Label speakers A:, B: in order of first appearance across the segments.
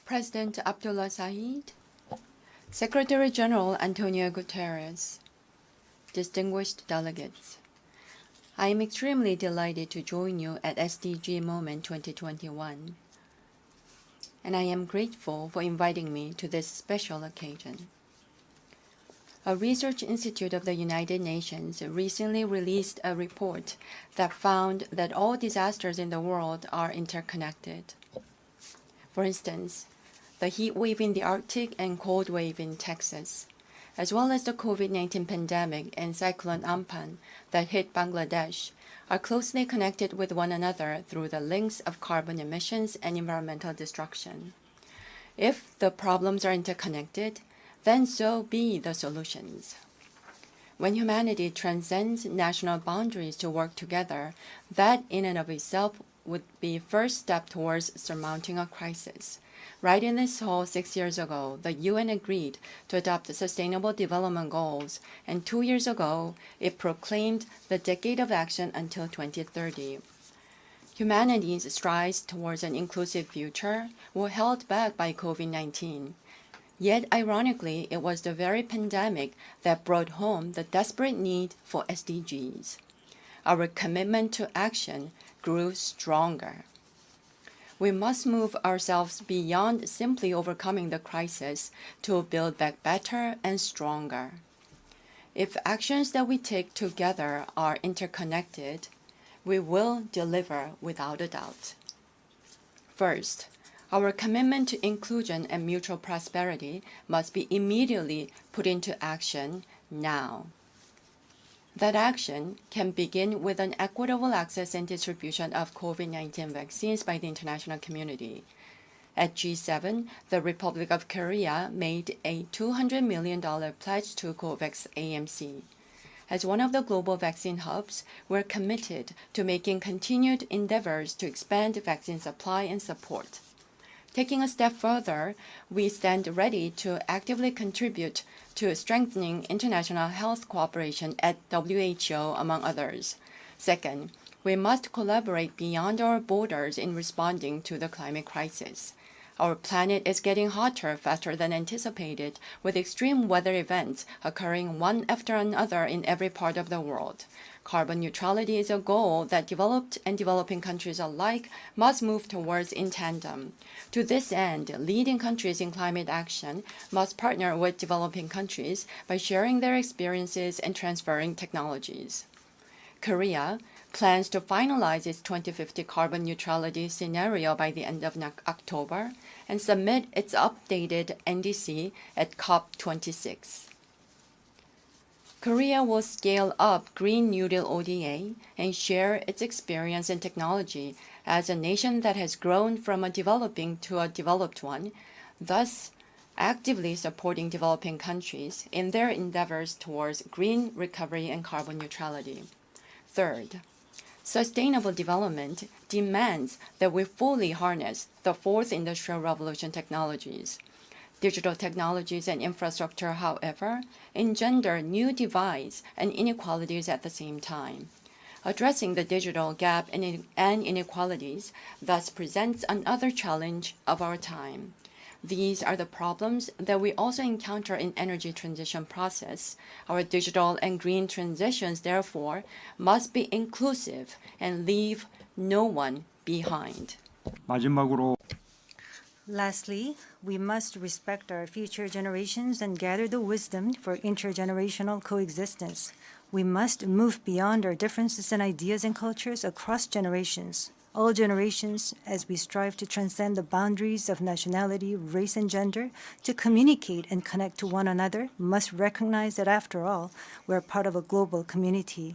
A: President Abdullah Saeed, Secretary General Antonio Guterres, distinguished delegates, I am extremely delighted to join you at SDG Moment 2021, and I am grateful for inviting me to this special occasion. A research institute of the United Nations recently released a report that found that all disasters in the world are interconnected. For instance, the heat wave in the Arctic and cold wave in Texas, as well as the COVID-19 pandemic and Cyclone Amphan that hit Bangladesh, are closely connected with one another through the links of carbon emissions and environmental destruction. If the problems are interconnected, then so be the solutions. When humanity transcends national boundaries to work together, that in and of itself would be first step towards surmounting a crisis. Right in this hall 6 years ago, the UN agreed to adopt the Sustainable Development Goals, and 2 years ago, it proclaimed the Decade of Action until 2030. Humanity's strides towards an inclusive future were held back by COVID-19. Yet, ironically, it was the very pandemic that brought home the desperate need for SDGs. Our commitment to action grew stronger. We must move ourselves beyond simply overcoming the crisis to build back better and stronger. If actions that we take together are interconnected, we will deliver without a doubt. First, our commitment to inclusion and mutual prosperity must be immediately put into action now. That action can begin with an equitable access and distribution of COVID-19 vaccines by the international community. At G7, the Republic of Korea made a $200 million pledge to COVAX AMC. As one of the global vaccine hubs, we're committed to making continued endeavors to expand vaccine supply and support. Taking a step further, we stand ready to actively contribute to strengthening international health cooperation at WHO, among others. Second, we must collaborate beyond our borders in responding to the climate crisis. Our planet is getting hotter faster than anticipated, with extreme weather events occurring one after another in every part of the world. Carbon neutrality is a goal that developed and developing countries alike must move towards in tandem. To this end, leading countries in climate action must partner with developing countries by sharing their experiences and transferring technologies. Korea plans to finalize its 2050 carbon neutrality scenario by the end of October and submit its updated NDC at COP26. Korea will scale up Green New Deal ODA and share its experience and technology as a nation that has grown from a developing to a developed one, thus actively supporting developing countries in their endeavors towards green recovery and carbon neutrality. Third, sustainable development demands that we fully harness the fourth industrial revolution technologies. Digital technologies and infrastructure, however, engender new divides and inequalities at the same time. Addressing the digital gap and inequalities thus presents another challenge of our time. These are the problems that we also encounter in energy transition process. Our digital and green transitions, therefore, must be inclusive and leave no one behind.
B: 마지막으로
C: Lastly, we must respect our future generations and gather the wisdom for intergenerational coexistence. We must move beyond our differences in ideas and cultures across generations. All generations, as we strive to transcend the boundaries of nationality, race, and gender, to communicate and connect to one another, must recognize that after all, we're part of a global community.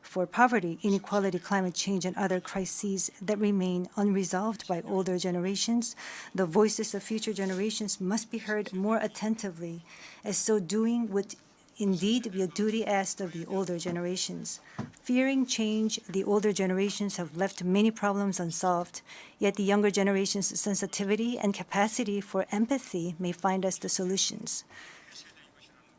C: For poverty, inequality, climate change, and other crises that remain unresolved by older generations, the voices of future generations must be heard more attentively, as so doing would indeed be a duty asked of the older generations. Fearing change, the older generations have left many problems unsolved, yet the younger generation's sensitivity and capacity for empathy may find us the solutions.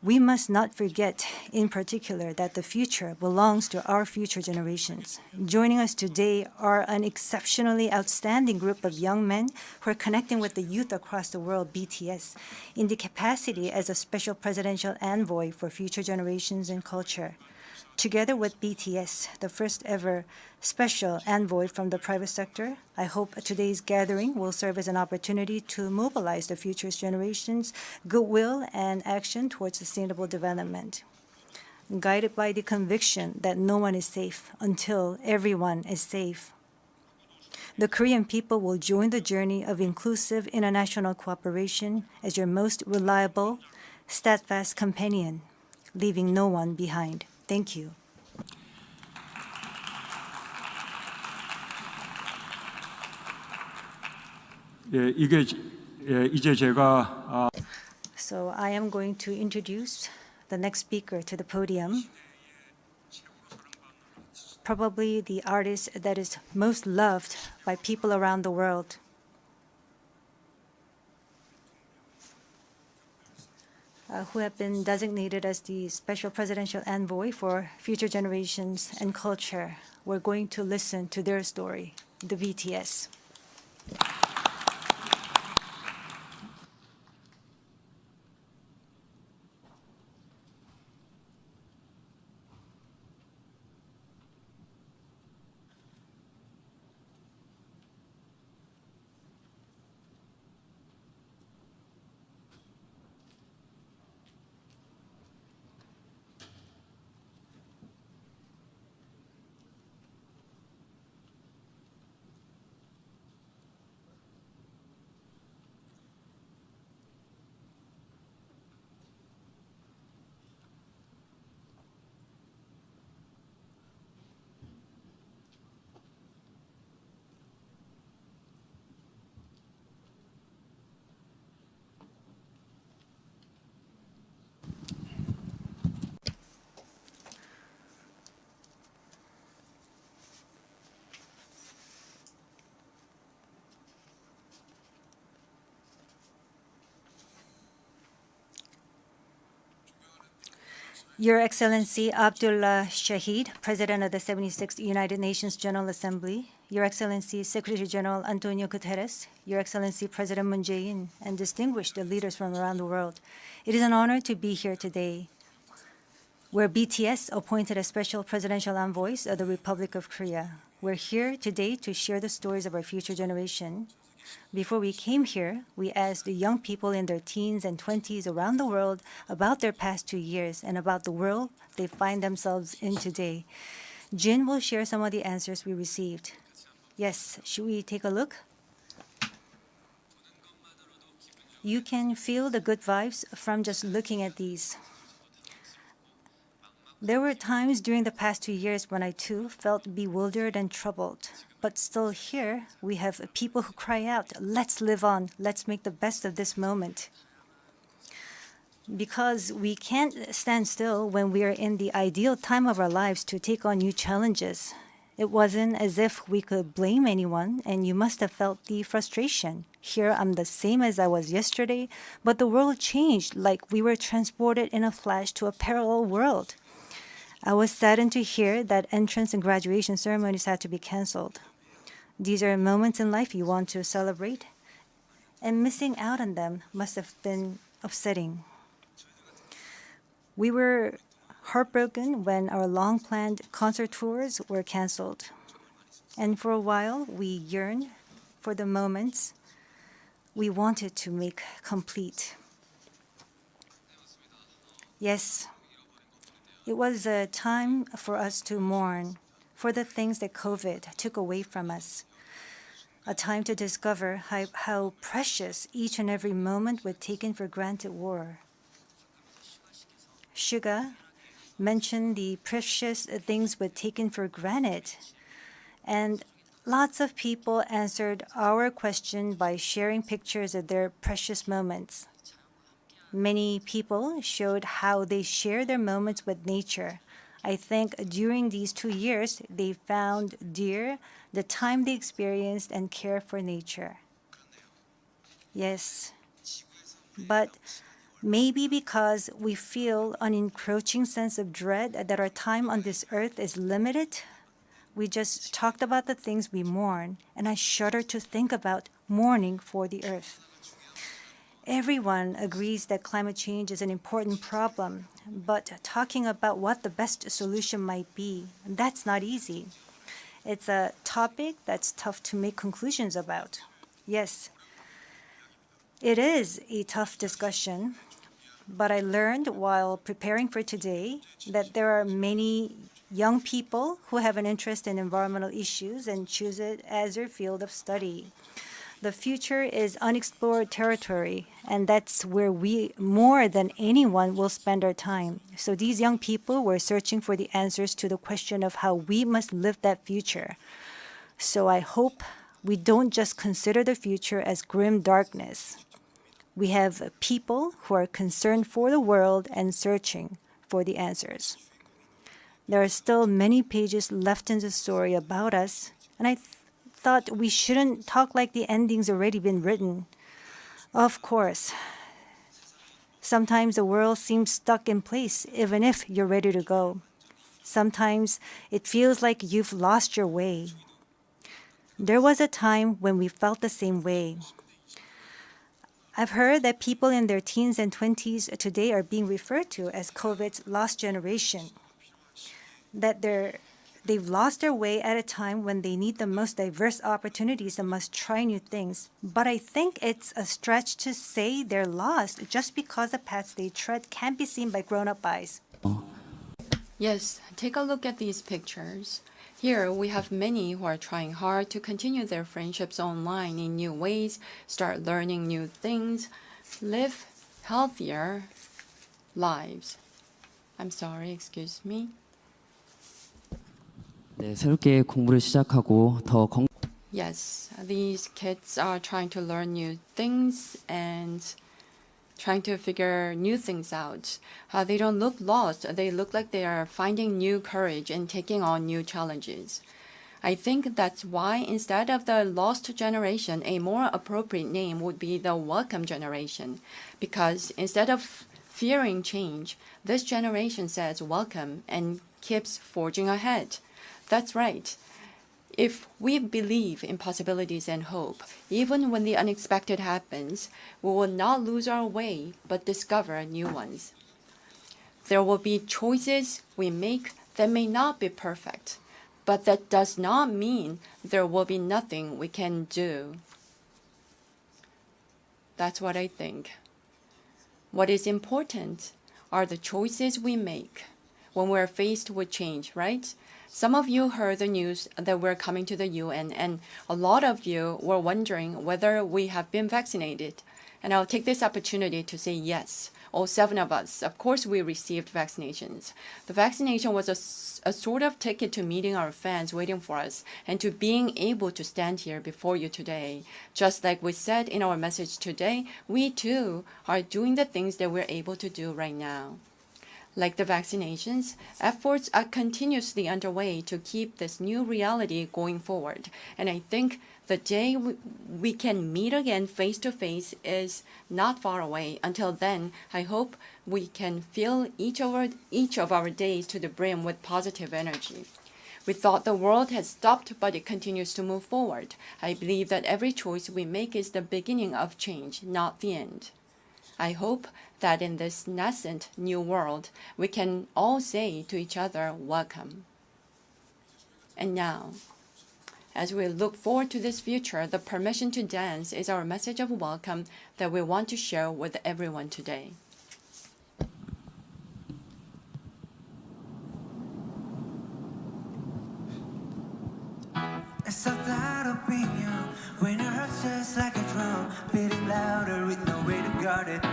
C: We must not forget, in particular, that the future belongs to our future generations. Joining us today are an exceptionally outstanding group of young men who are connecting with the youth across the world, BTS, in the capacity as a special presidential envoy for future generations and culture. Together with BTS, the first ever special envoy from the private sector, I hope today's gathering will serve as an opportunity to mobilize the future's generations' goodwill and action towards sustainable development. Guided by the conviction that no one is safe until everyone is safe, the Korean people will join the journey of inclusive international cooperation as your most reliable, steadfast companion, leaving no one behind. Thank you.
B: 이제 제가
C: So I am going to introduce the next speaker to the podium. Probably the artist that is most loved by people around the world. Who have been designated as the special presidential envoy for future generations and culture. We're going to listen to their story, the BTS. Your Excellency Abdullah Shahid, President of the 76th United Nations General Assembly, Your Excellency Secretary General Antonio Guterres, Your Excellency President Moon Jae-in, and distinguished leaders from around the world, it is an honor to be here today, where BTS appointed as special presidential envoys of the Republic of Korea. We're here today to share the stories of our future generation. Before we came here, we asked the young people in their teens and 20s around the world about their past 2 years and about the world they find themselves in today. Jin will share some of the answers we received. Yes, should we take a look? You can feel the good vibes from just looking at these. There were times during the past 2 years when I too felt bewildered and troubled. But still here, we have people who cry out, let's live on, let's make the best of this moment. Because we can't stand still when we are in the ideal time of our lives to take on new challenges. It wasn't as if we could blame anyone, and you must have felt the frustration. Here I'm the same as I was yesterday, but the world changed like we were transported in a flash to a parallel world. I was saddened to hear that entrance and graduation ceremonies had to be canceled. These are moments in life you want to celebrate, and missing out on them must have been upsetting. We were heartbroken when our long-planned concert tours were canceled. And for a while, we yearned for the moments we wanted to make complete. Yes, it was a time for us to mourn for the things that COVID took away from us. A time to discover how precious each and every moment we taken for granted were. SUGA mentioned the precious things we'd taken for granted. And lots of people answered our question by sharing pictures of their precious moments. Many people showed how they share their moments with nature. I think during these 2 years, they found dear the time they experienced and care for nature. Yes, but Maybe because we feel an encroaching sense of dread that our time on this earth is limited. We just talked about the things we mourn, and I shudder to think about mourning for the earth. Everyone agrees that climate change is an important problem, but talking about what the best solution might be, that's not easy. It's a topic that's tough to make conclusions about. Yes, it is a tough discussion, but I learned while preparing for today that there are many young people who have an interest in environmental issues and choose it as their field of study. The future is unexplored territory, and that's where we, more than anyone, will spend our time. So these young people were searching for the answers to the question of how we must live that future. So I hope we don't just consider the future as grim darkness. We have people who are concerned for the world and searching for the answers. There are still many pages left in the story about us, and I thought we shouldn't talk like the ending's already been written. Of course, sometimes the world seems stuck in place, even if you're ready to go. Sometimes it feels like you've lost your way. There was a time when we felt the same way. I've heard that people in their teens and 20s today are being referred to as COVID's lost generation, that they've lost their way at a time when they need the most diverse opportunities and must try new things. But I think it's a stretch to say they're lost just because the paths they tread can't be seen by grown-up eyes.
A: Yes, take a look at these pictures. Here we have many who are trying hard to continue their friendships online in new ways, start learning new things, live healthier lives. I'm sorry, excuse me.
D: 네, 새롭게 공부를 시작하고 더
A: Yes, these kids are trying to learn new things and trying to figure new things out. They don't look lost. They look like they are finding new courage and taking on new challenges. I think that's why instead of the lost generation, a more appropriate name would be the welcome generation. Because instead of fearing change, this generation says welcome and keeps forging ahead. That's right. If we believe in possibilities and hope, even when the unexpected happens, we will not lose our way, but discover new ones. There will be choices we make that may not be perfect, but that does not mean there will be nothing we can do. That's what I think. What is important are the choices we make when we're faced with change, right? Some of you heard the news that we're coming to the UN, and a lot of you were wondering whether we have been vaccinated. And I'll take this opportunity to say yes. All 7 of us, of course, we received vaccinations. The vaccination was a sort of ticket to meeting our fans waiting for us and to being able to stand here before you today. Just like we said in our message today, we too are doing the things that we're able to do right now. Like the vaccinations, efforts are continuously underway to keep this new reality going forward. And I think the day we can meet again face to face is not far away. Until then, I hope we can fill each of our days to the brim with positive energy. We thought the world had stopped, but it continues to move forward. I believe that every choice we make is the beginning of change, not the end. I hope that in this nascent new world, we can all say to each other, welcome. And now, as we look forward to this future, the permission to dance is our message of welcome that we want to share with everyone today.
E: It's a that opinion when your heart's just like a drum, beating louder with no way to guard it.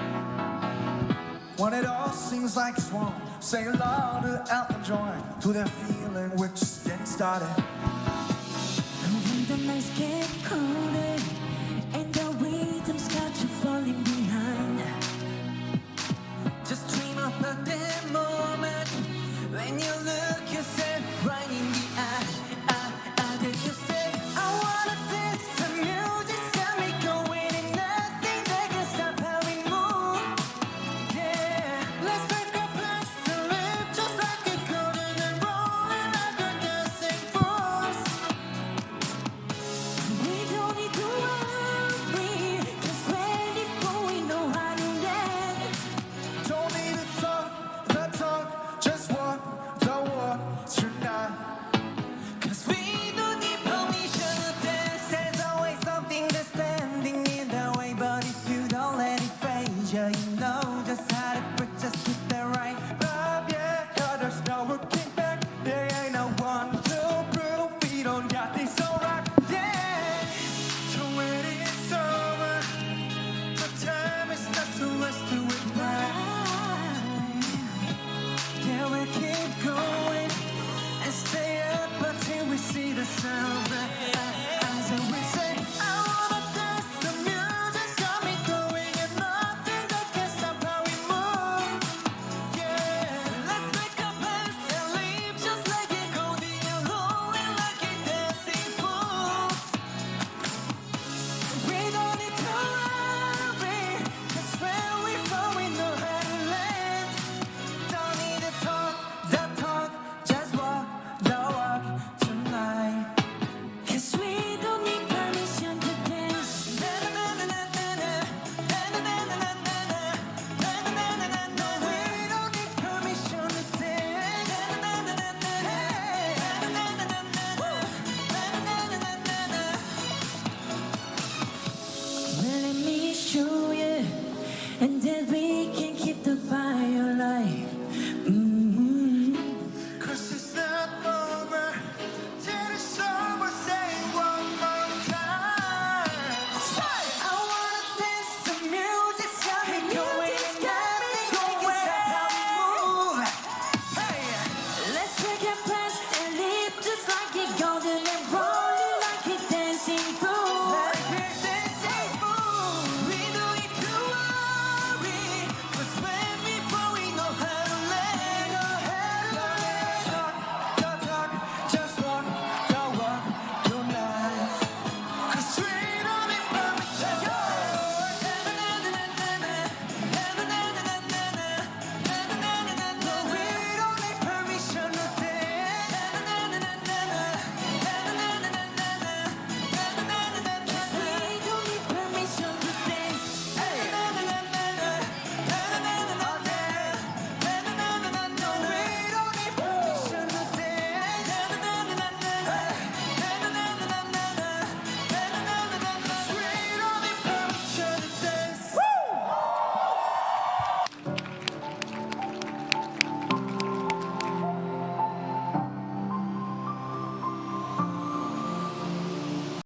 E: When it all seems like it's wrong, say it louder out and join to their feeling we're just getting started.
F: And when the nights get colder and the rhythms got you falling behind,
E: Just dream of the day moment when you look